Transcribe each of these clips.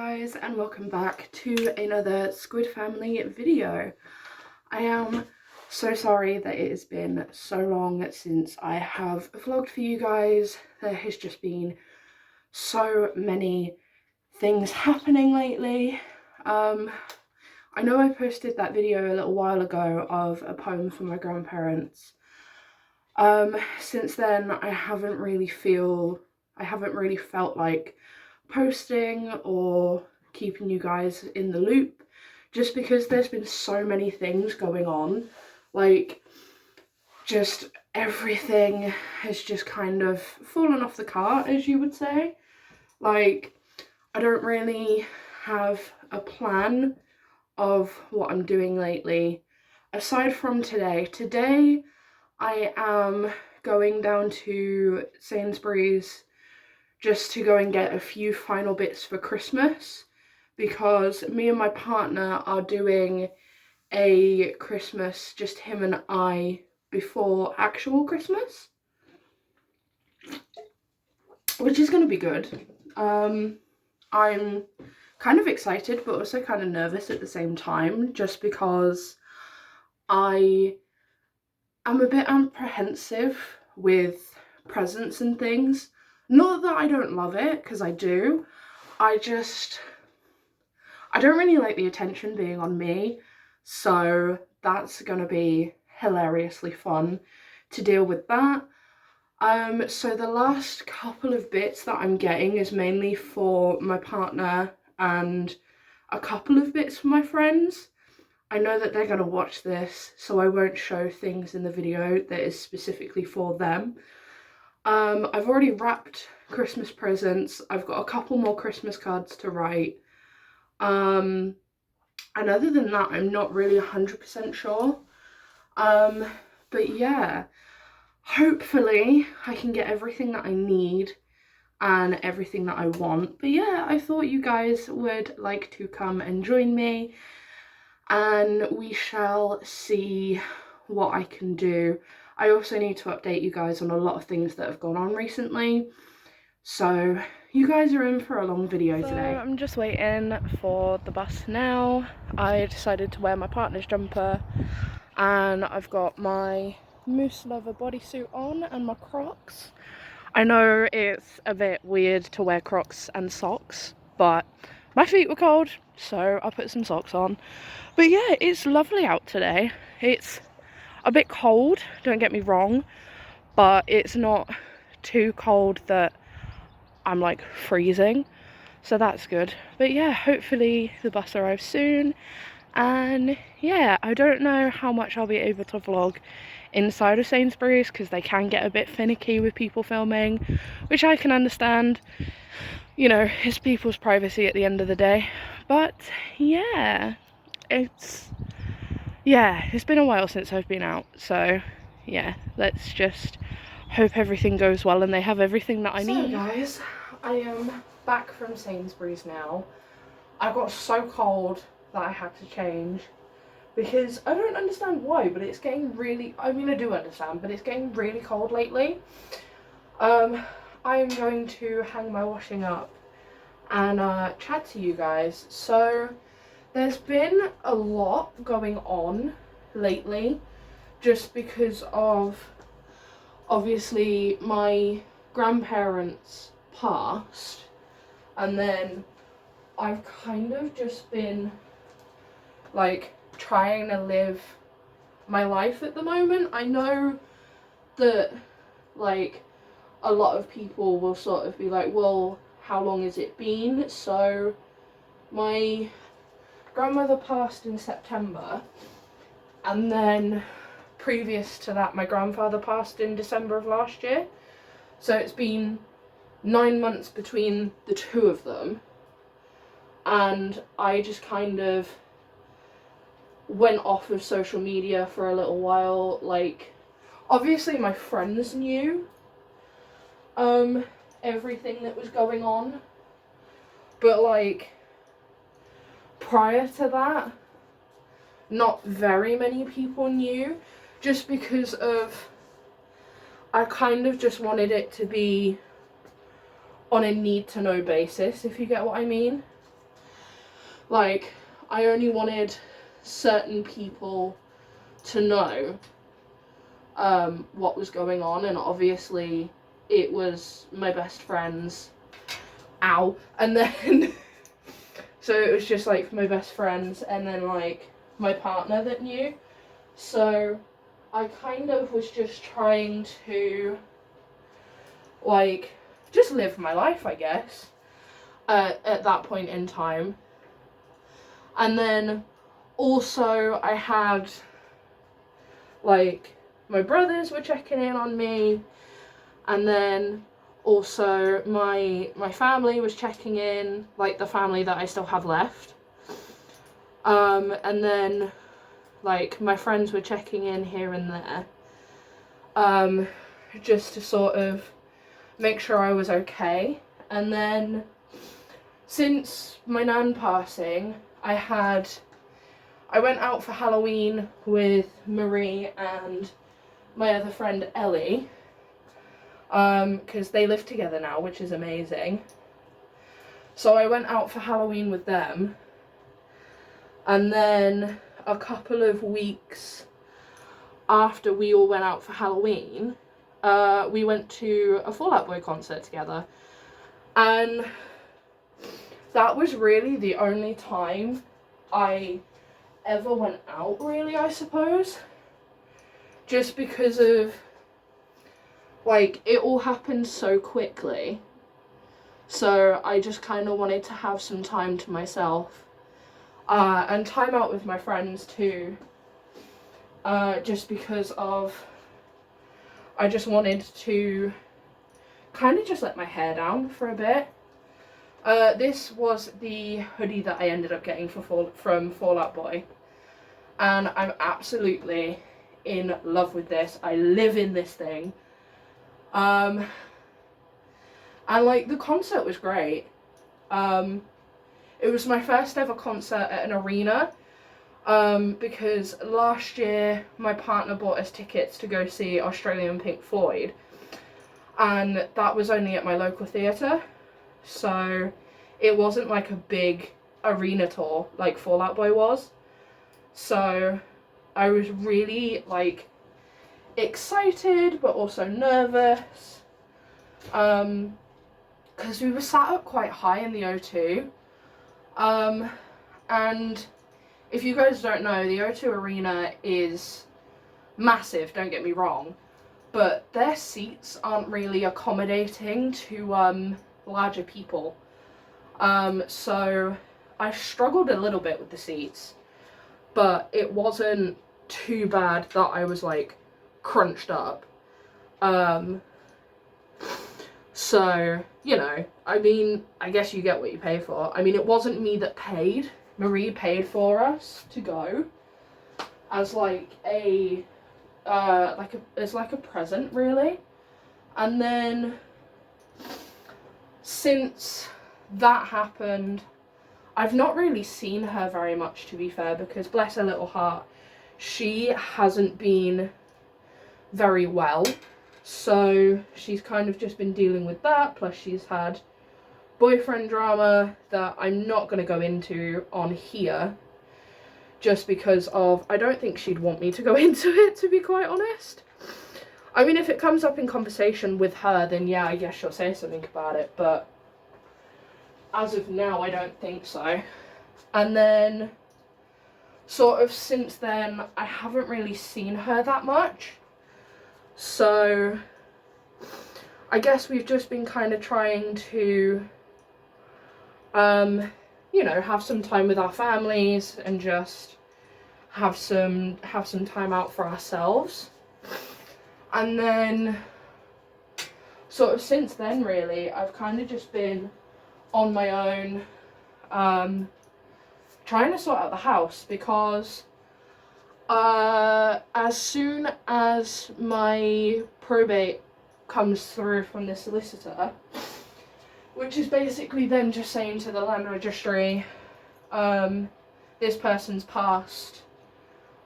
guys, and welcome back to another Squid Family video. I am so sorry that it has been so long since I have vlogged for you guys. There has just been so many things happening lately. I know I posted that video a little while ago of a poem for my grandparents. Since then I haven't really felt like posting or keeping you guys in the loop, just because there's been so many things going on. Like, just everything has just kind of fallen off the cart, as you would say. Like, I don't really have a plan of what I'm doing lately aside from today. Today I am going down to Sainsbury's just to go and get a few final bits for Christmas, because me and my partner are doing a Christmas, just him and I, before actual Christmas, which is going to be good. I'm kind of excited but also kind of nervous at the same time, just because I am a bit apprehensive with presents and things. Not that I don't love it, because I do. I don't really like the attention being on me. So that's going to be hilariously fun to deal with that. So the last couple of bits that I'm getting is mainly for my partner and a couple of bits for my friends. I know that they're going to watch this, so I won't show things in the video that is specifically for them. I've already wrapped Christmas presents. I've got a couple more Christmas cards to write. And other than that, I'm not really 100% sure. But yeah, hopefully I can get everything that I need and everything that I want. But yeah, I thought you guys would like to come and join me, and we shall see what I can do. I also need to update you guys on a lot of things that have gone on recently, so you guys are in for a long video today. I'm just waiting for the bus now. I decided to wear my partner's jumper, and I've got my moose leather bodysuit on and my Crocs. I know it's a bit weird to wear Crocs and socks, but my feet were cold, so I put some socks on. But yeah, it's lovely out today. It's a bit cold, don't get me wrong, but it's not too cold that I'm like freezing, so that's good. But yeah, hopefully the bus arrives soon. And yeah, I don't know how much I'll be able to vlog inside of Sainsbury's, because they can get a bit finicky with people filming, which I can understand. You know, it's people's privacy at the end of the day. But yeah, it's been a while since I've been out, so yeah, let's just hope everything goes well and they have everything that I need. So guys, I am back from Sainsbury's now. I got so cold that I had to change, because I don't understand why, but it's getting really, I mean I do understand, but it's getting really cold lately. I am going to hang my washing up and chat to you guys. So there's been a lot going on lately, just because of, obviously, my grandparents passed, and then I've kind of just been like trying to live my life at the moment. I know that like a lot of people will sort of be like, well, how long has it been? So my grandmother passed in September, and then previous to that my grandfather passed in December of last year, so it's been 9 months between the two of them. And I just kind of went off of social media for a little while. Like, obviously my friends knew everything that was going on, but like prior to that, not very many people knew, just because of, I kind of just wanted it to be on a need to know basis, if you get what I mean. Like, I only wanted certain people to know what was going on, and obviously it was my best friends. Ow. And then so it was just like my best friends and then like my partner that knew. So I kind of was just trying to like just live my life, I guess, at that point in time. And then also I had like my brothers were checking in on me, and then also my family was checking in, like the family that I still have left. And then like my friends were checking in here and there, just to sort of make sure I was okay. And then since my nan passing, I went out for Halloween with Marie and my other friend Ellie, because they live together now, which is amazing. So I went out for Halloween with them, and then a couple of weeks after we all went out for Halloween, we went to a Fall Out Boy concert together, and that was really the only time I ever went out, really, I suppose, just because of like it all happened so quickly. So I just kind of wanted to have some time to myself, and time out with my friends too, just because of I just wanted to kind of just let my hair down for a bit. This was the hoodie that I ended up getting from Fall Out Boy, and I'm absolutely in love with this. I live in this thing. And like the concert was great. It was my first ever concert at an arena, because last year my partner bought us tickets to go see Australian Pink Floyd, and that was only at my local theatre, so it wasn't like a big arena tour like Fall Out Boy was. So I was really like excited but also nervous, because we were sat up quite high in the O2, and if you guys don't know, the O2 Arena is massive, don't get me wrong, but their seats aren't really accommodating to larger people, so I struggled a little bit with the seats, but it wasn't too bad that I was like crunched up. So, you know, I mean, I guess you get what you pay for. I mean, it wasn't me that paid. Marie paid for us to go as like a present, really. And then since that happened, I've not really seen her very much, to be fair, because bless her little heart, she hasn't been very well. So she's kind of just been dealing with that, plus she's had boyfriend drama that I'm not going to go into on here, just because of, I don't think she'd want me to go into it, to be quite honest. I mean, if it comes up in conversation with her, then yeah, I guess she'll say something about it, but as of now, I don't think so. And then, sort of since then, I haven't really seen her that much. So, I guess we've just been kind of trying to, you know, have some time with our families and just have some time out for ourselves. And then, sort of since then, really, I've kind of just been on my own, trying to sort out the house, because as soon as my probate comes through from the solicitor, which is basically them just saying to the land registry, this person's passed,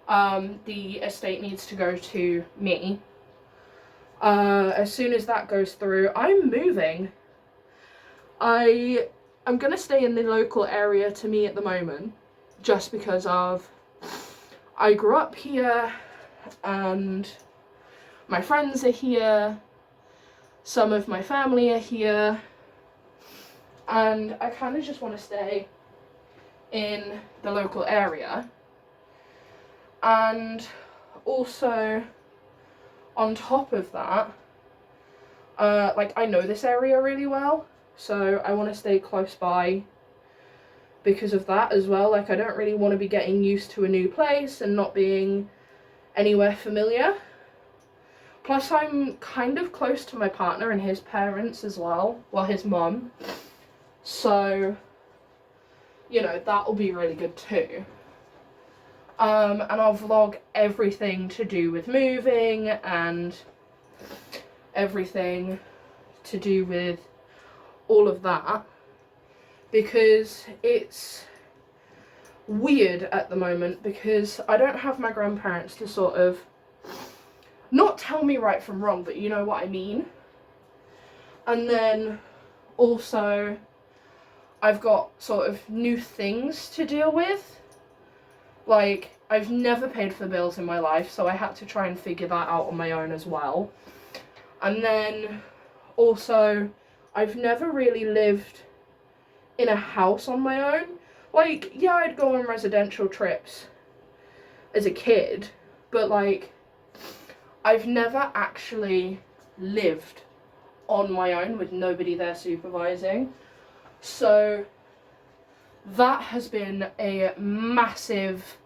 the estate needs to go to me. As soon as that goes through, I'm moving. I I'm going to stay in the local area to me at the moment, just because of I grew up here and my friends are here, some of my family are here, and I kind of just want to stay in the local area. And also, on top of that, like, I know this area really well, so I want to stay close by because of that as well. Like, I don't really want to be getting used to a new place and not being anywhere familiar. Plus, I'm kind of close to my partner and his parents as well, well, his mum. So, you know, that'll be really good too. And I'll vlog everything to do with moving and everything to do with all of that, because it's weird at the moment because I don't have my grandparents to sort of not tell me right from wrong, but you know what I mean. And then also I've got sort of new things to deal with. Like, I've never paid for bills in my life, so I had to try and figure that out on my own as well. And then also, I've never really lived in a house on my own. Like, yeah, I'd go on residential trips as a kid, but like, I've never actually lived on my own with nobody there supervising. So that has been a massive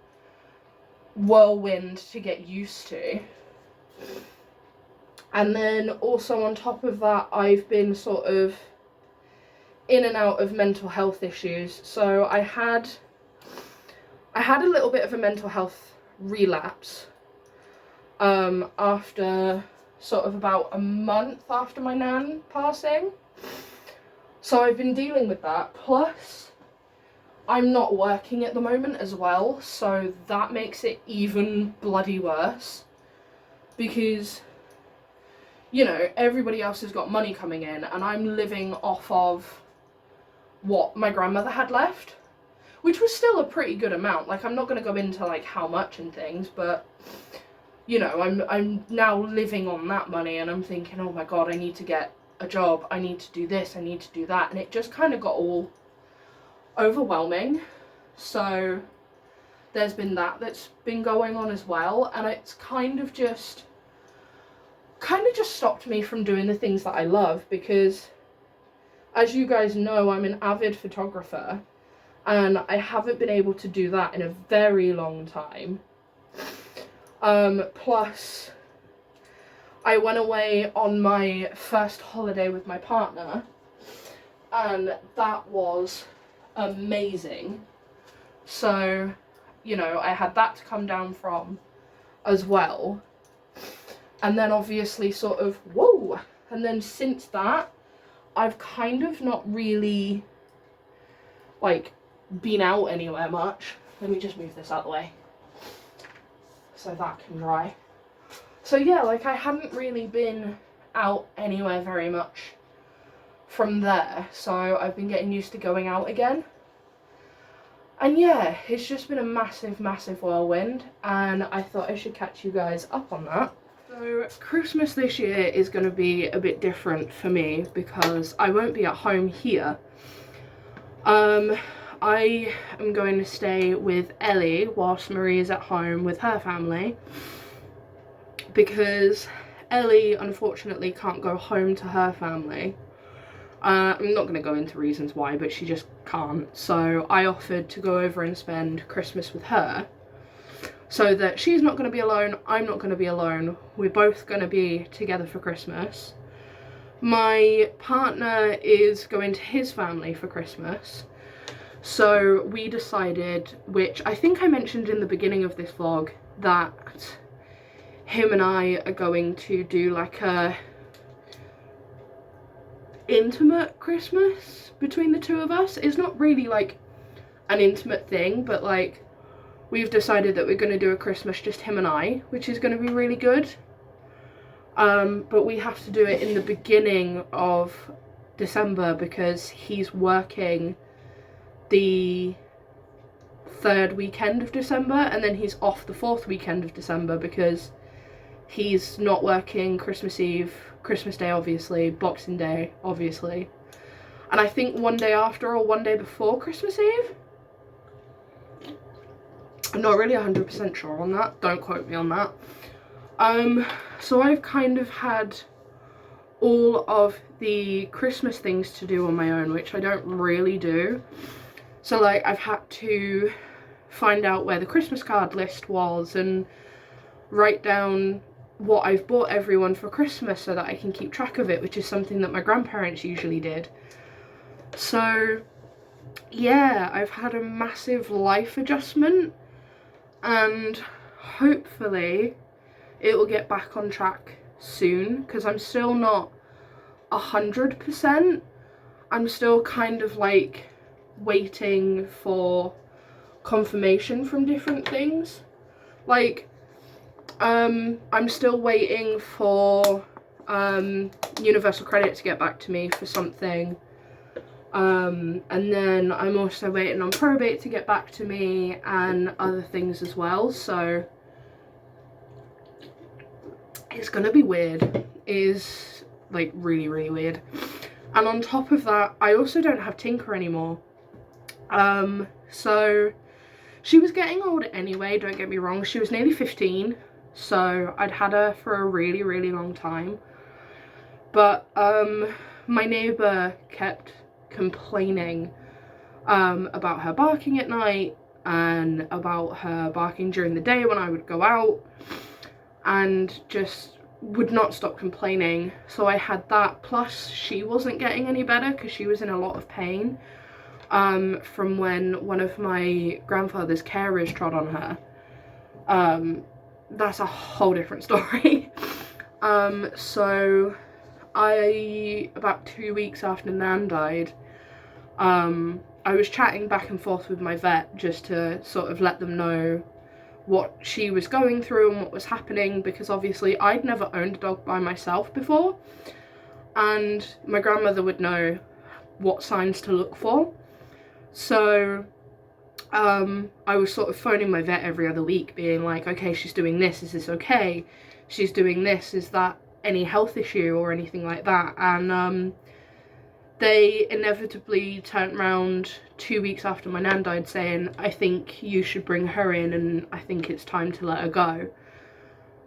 whirlwind to get used to. And then also on top of that, I've been sort of in and out of mental health issues. So I had a little bit of a mental health relapse after sort of about a month after my nan passing. So I've been dealing with that. Plus, I'm not working at the moment as well, so that makes it even bloody worse. Because, you know, everybody else has got money coming in and I'm living off of what my grandmother had left, which was still a pretty good amount. Like, I'm not going to go into like how much and things, but you know, I'm now living on that money and I'm thinking, oh my god, I need to get a job, I need to do this, I need to do that, and it just kind of got all overwhelming. So there's been that's been going on as well, and it's kind of just stopped me from doing the things that I love, because as you guys know, I'm an avid photographer and I haven't been able to do that in a very long time. Plus I went away on my first holiday with my partner and that was amazing. So, you know, I had that to come down from as well. And then obviously sort of, whoa, and then since that, I've kind of not really, like, been out anywhere much. Let me just move this out of the way so that can dry. So yeah, like, I hadn't really been out anywhere very much from there, so I've been getting used to going out again. And yeah, it's just been a massive, massive whirlwind, and I thought I should catch you guys up on that. So Christmas this year is going to be a bit different for me because I won't be at home here. I am going to stay with Ellie whilst Marie is at home with her family, because Ellie unfortunately can't go home to her family. I'm not going to go into reasons why, but she just can't. So I offered to go over and spend Christmas with her, so that she's not going to be alone, I'm not going to be alone, we're both going to be together for Christmas. My partner is going to his family for Christmas, so we decided, which I think I mentioned in the beginning of this vlog, that him and I are going to do like a intimate Christmas between the two of us. It's not really like an intimate thing, but like, we've decided that we're going to do a Christmas just him and I, which is going to be really good. But we have to do it in the beginning of December because he's working the 3rd weekend of December, and then he's off the 4th weekend of December because he's not working Christmas Eve, Christmas Day obviously, Boxing Day obviously, and I think one day after or one day before Christmas Eve. I'm not really 100% sure on that, don't quote me on that. So I've kind of had all of the Christmas things to do on my own, which I don't really do. So like I've had to find out where the Christmas card list was and write down what I've bought everyone for Christmas so that I can keep track of it, which is something that my grandparents usually did. So yeah, I've had a massive life adjustment, and hopefully it will get back on track soon, because I'm still not 100%. I'm still kind of like waiting for confirmation from different things. Like I'm still waiting for Universal Credit to get back to me for something, and then I'm also waiting on probate to get back to me and other things as well. So it's gonna be weird. It is like really, really weird. And on top of that, I also don't have Tinker anymore. So she was getting older anyway, don't get me wrong. She was nearly 15, so I'd had her for a really, really long time. But my neighbour kept complaining about her barking at night and about her barking during the day when I would go out, and just would not stop complaining. So I had that, plus she wasn't getting any better because she was in a lot of pain from when one of my grandfather's carers trod on her. That's a whole different story. So about 2 weeks after Nan died, I was chatting back and forth with my vet just to sort of let them know what she was going through and what was happening, because obviously I'd never owned a dog by myself before, and my grandmother would know what signs to look for. So I was sort of phoning my vet every other week being like, okay, she's doing this, is this okay? She's doing this, is that any health issue or anything like that? And they inevitably turned around 2 weeks after my nan died saying, I think you should bring her in and I think it's time to let her go.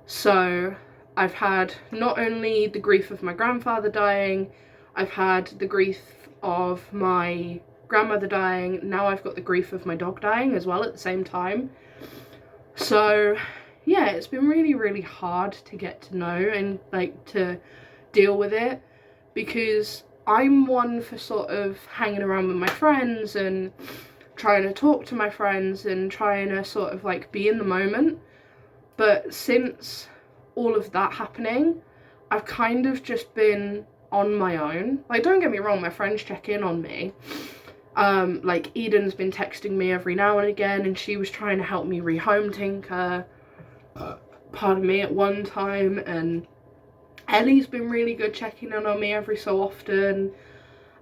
So I've had not only the grief of my grandfather dying, I've had the grief of my grandmother dying, now I've got the grief of my dog dying as well at the same time. So yeah, it's been really, really hard to get to know and like to deal with it, because I'm one for sort of hanging around with my friends and trying to talk to my friends and trying to sort of like be in the moment. But since all of that happening, I've kind of just been on my own. Like, don't get me wrong, my friends check in on me. Like Eden's been texting me every now and again, and she was trying to help me rehome Tinker, pardon me, at one time, and Ellie's been really good checking in on me every so often,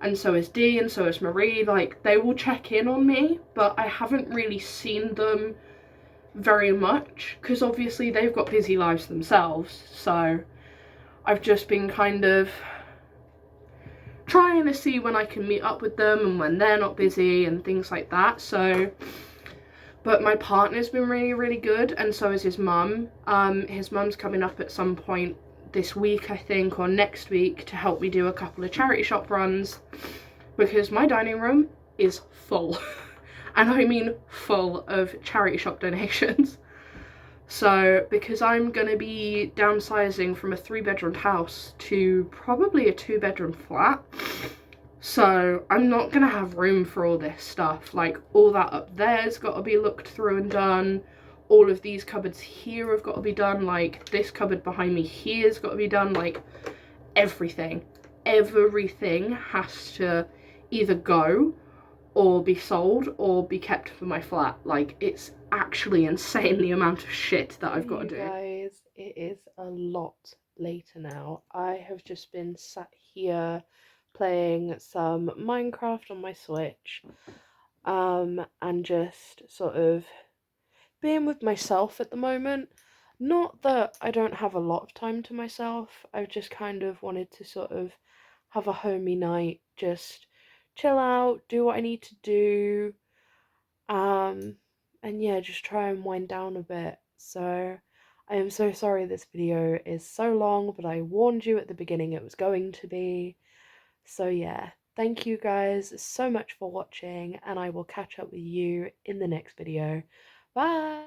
and so is Dee, and so is Marie. Like, they will check in on me, but I haven't really seen them very much because obviously they've got busy lives themselves. So I've just been kind of trying to see when I can meet up with them and when they're not busy and things like that. So, but my partner's been really, really good, and so is his mum. His mum's coming up at some point this week, I think, or next week, to help me do a couple of charity shop runs, because my dining room is full. And I mean full of charity shop donations. So because I'm going to be downsizing from a 3-bedroom house to probably a 2-bedroom flat, so I'm not going to have room for all this stuff. Like, all that up there's got to be looked through and done. All of these cupboards here have got to be done. Like, this cupboard behind me here's got to be done. Like, everything has to either go or be sold or be kept for my flat. Like, it's actually insane the amount of shit that I've got to do. Guys, it is a lot later now. I have just been sat here playing some Minecraft on my Switch, and just sort of being with myself at the moment. Not that I don't have a lot of time to myself, I've just kind of wanted to sort of have a homey night, just chill out, do what I need to do, and yeah, just try and wind down a bit. So I am so sorry this video is so long, but I warned you at the beginning it was going to be. So yeah, thank you guys so much for watching, and I will catch up with you in the next video. Bye!